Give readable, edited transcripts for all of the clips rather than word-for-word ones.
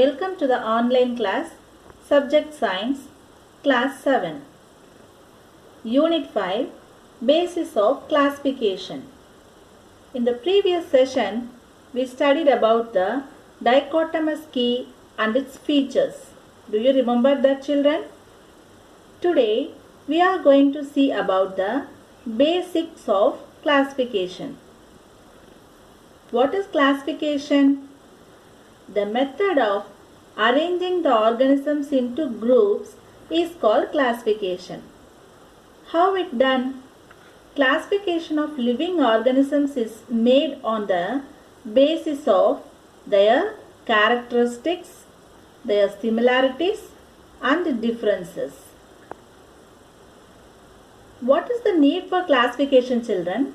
Welcome to the online class, Subject Science, Class 7, Unit 5, Basis of Classification. In the previous session, we studied about the dichotomous key and its features. Do you remember that, children? Today, we are going to see about the basics of classification. What is classification? The method of arranging the organisms into groups is called classification. How it done? Classification of living organisms is made on the basis of their characteristics, their similarities and differences. What is the need for classification, children?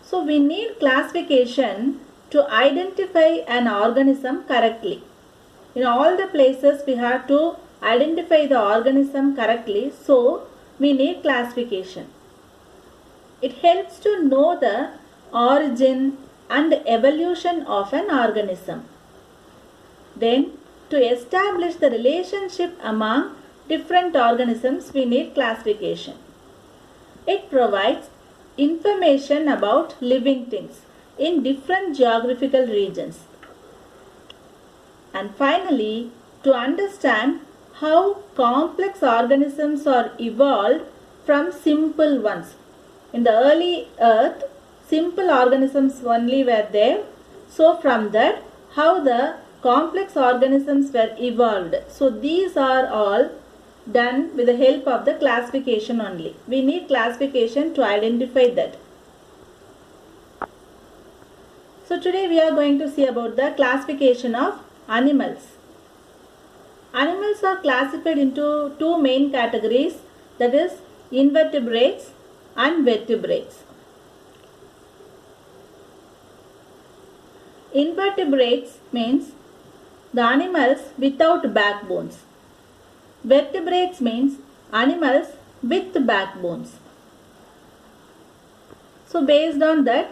So we need classification to identify an organism correctly. In all the places we have to identify the organism correctly, so we need classification. It helps to know the origin and evolution of an organism. Then, to establish the relationship among different organisms, we need classification. It provides information about living things in different geographical regions. And finally, to understand how complex organisms are evolved from simple ones. In the early earth, simple organisms only were there. So from that, how the complex organisms were evolved. So these are all done with the help of the classification only. We need classification to identify that. So today we are going to see about the classification of animals. Animals are classified into two main categories, that is invertebrates and vertebrates. Invertebrates means the animals without backbones. Vertebrates means animals with backbones. So based on that,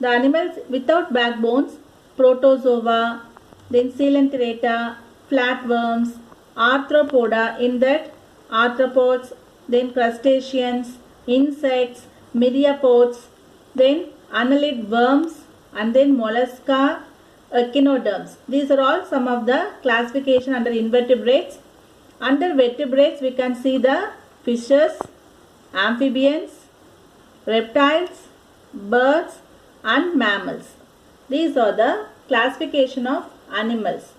the animals without backbones, protozoa, then coelenterata, flatworms, arthropoda, in that arthropods, then crustaceans, insects, myriapods, then annelid worms, and then mollusca, echinoderms. These are all some of the classification under invertebrates. Under vertebrates, we can see the fishes, amphibians, reptiles, birds and mammals. These are the classification of animals.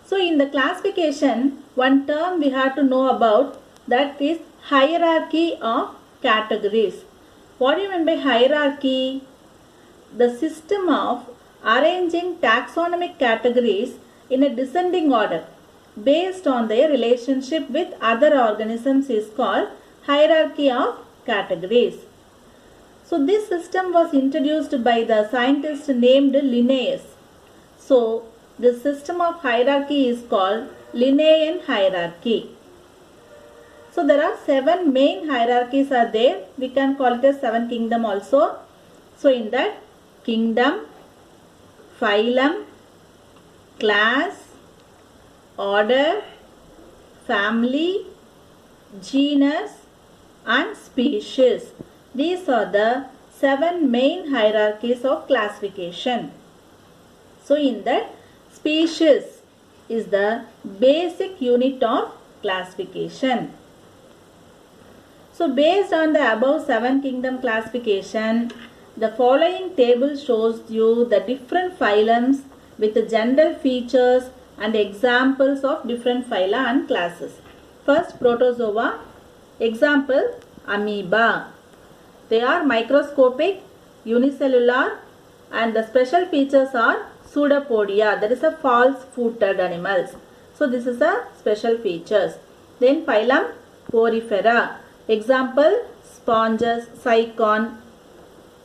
So in the classification, one term we have to know about, that is hierarchy of categories. What do you mean by hierarchy? The system of arranging taxonomic categories in a descending order based on their relationship with other organisms is called hierarchy of categories. So this system was introduced by the scientist named Linnaeus. So the system of hierarchy is called Linnaean hierarchy. So there are 7 main hierarchies are there. We can call it as 7 kingdom also. So in that, kingdom, phylum, class, order, family, genus and species. These are the 7 main hierarchies of classification. So in that, species is the basic unit of classification. So based on the above 7 kingdom classification, the following table shows you the different phylums with the general features and examples of different phyla and classes. First, protozoa. Example, amoeba. They are microscopic, unicellular, and the special features are pseudopodia, that is a false-footed animals. So this is a special features. Then phylum, porifera. Example, sponges, cycon.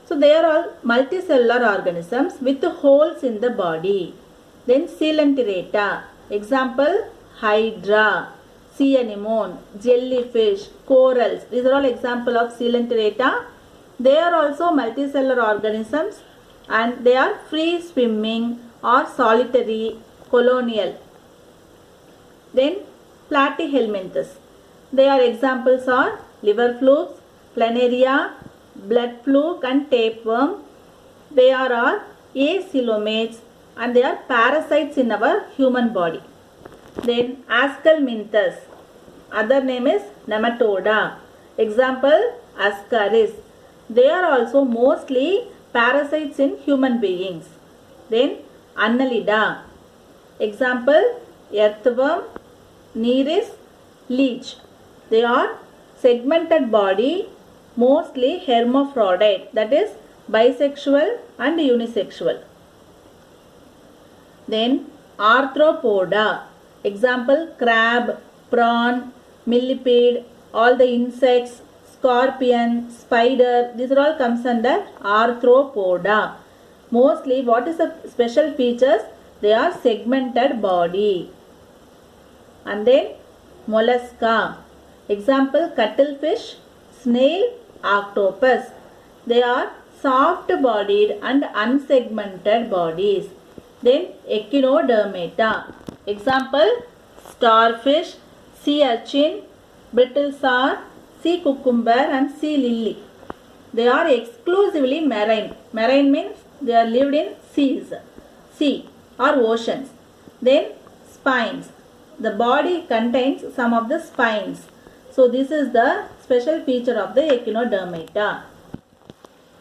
So they are all multicellular organisms with holes in the body. Then coelenterata. Example, hydra, sea anemone, jellyfish, corals. These are all examples of coelenterata. They are also multicellular organisms and they are free swimming or solitary, colonial. Then platyhelminthes. Their examples are liver flukes, planaria, blood fluke and tapeworm. They are all acoelomates and they are parasites in our human body. Then Ascalminthus. Other name is Nematoda. Example Ascaris. They are also mostly parasites in human beings. Then Annelida. Example earthworm, Nereis, leech. They are segmented body, mostly hermaphrodite, that is bisexual and unisexual. Then Arthropoda. Example crab, prawn, millipede, all the insects, scorpion, spider, these are all comes under Arthropoda. Mostly what is the special features? They are segmented body. And then mollusca. Example cuttlefish, snail, octopus. They are soft bodied and unsegmented bodies. Then echinodermata. Example starfish, sea urchin, brittle sar, sea cucumber and sea lily. They are exclusively marine. Marine means they are lived in seas, sea or oceans. Then spines. The body contains some of the spines. So this is the special feature of the echinodermata.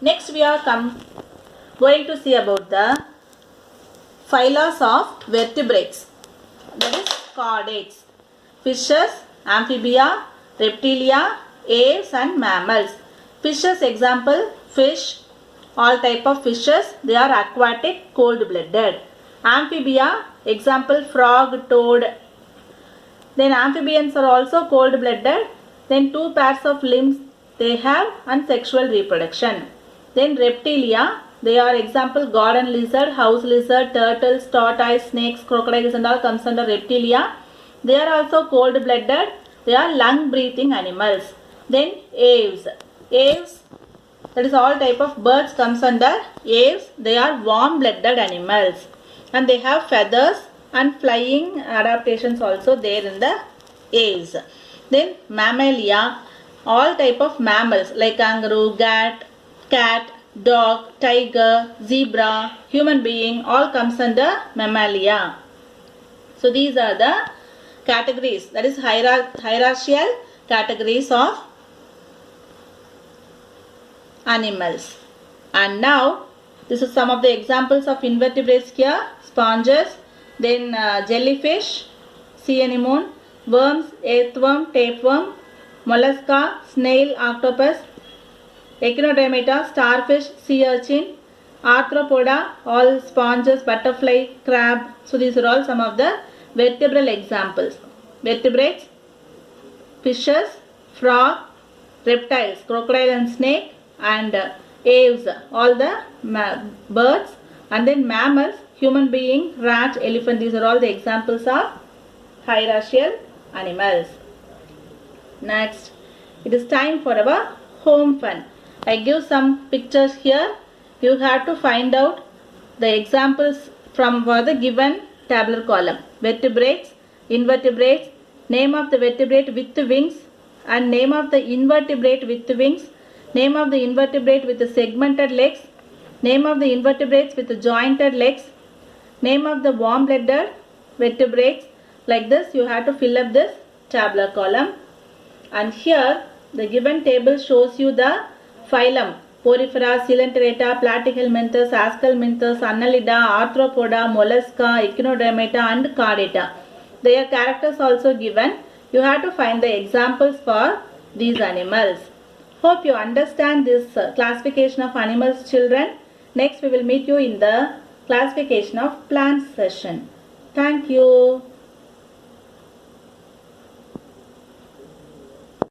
Next we are going to see about the phylum of vertebrates. That is chordates. Fishes, amphibia, reptilia, aves and mammals. Fishes example fish, all type of fishes, they are aquatic, cold-blooded. Amphibia example frog, toad. Then amphibians are also cold-blooded. Then 2 pairs of limbs they have and sexual reproduction. Then reptilia, they are example garden lizard, house lizard, turtles, tortoise, snakes, crocodiles and all comes under reptilia. They are also cold-blooded. They are lung-breathing animals. Then aves. Aves, that is all type of birds comes under aves. They are warm-blooded animals. And they have feathers and flying adaptations also there in the aves. Then mammalia, all type of mammals like kangaroo, cat, dog, tiger, zebra, human being, all comes under mammalia. So these are the categories, that is hierarchical categories of animals. And now this is some of the examples of invertebrates here. Sponges, then jellyfish, sea anemone, worms, earthworm, tapeworm, mollusca, snail, octopus, echinodermata, starfish, sea urchin, arthropoda, all sponges, butterfly, crab. So these are all some of the vertebral examples. Vertebrates, fishes, frog, reptiles, crocodile and snake, and aves, all the birds, and then mammals, human being, rat, elephant. These are all the examples of hierarchical animals. Next, it is time for our home fun. I give some pictures here. You have to find out the examples from the given tabular column. Vertebrates, invertebrates, name of the vertebrate with wings and name of the invertebrate with wings, name of the invertebrate with the segmented legs, name of the invertebrates with the jointed legs, name of the warm-blooded vertebrates. Like this you have to fill up this tabular column. And here the given table shows you the phylum: Porifera, Coelenterata, Platyhelminthes, Ascalminthus, Annelida, Arthropoda, Mollusca, Echinodermata and Chordata. Their characters also given. You have to find the examples for these animals. Hope you understand this classification of animals, children. Next we will meet you in the classification of plants session. Thank you.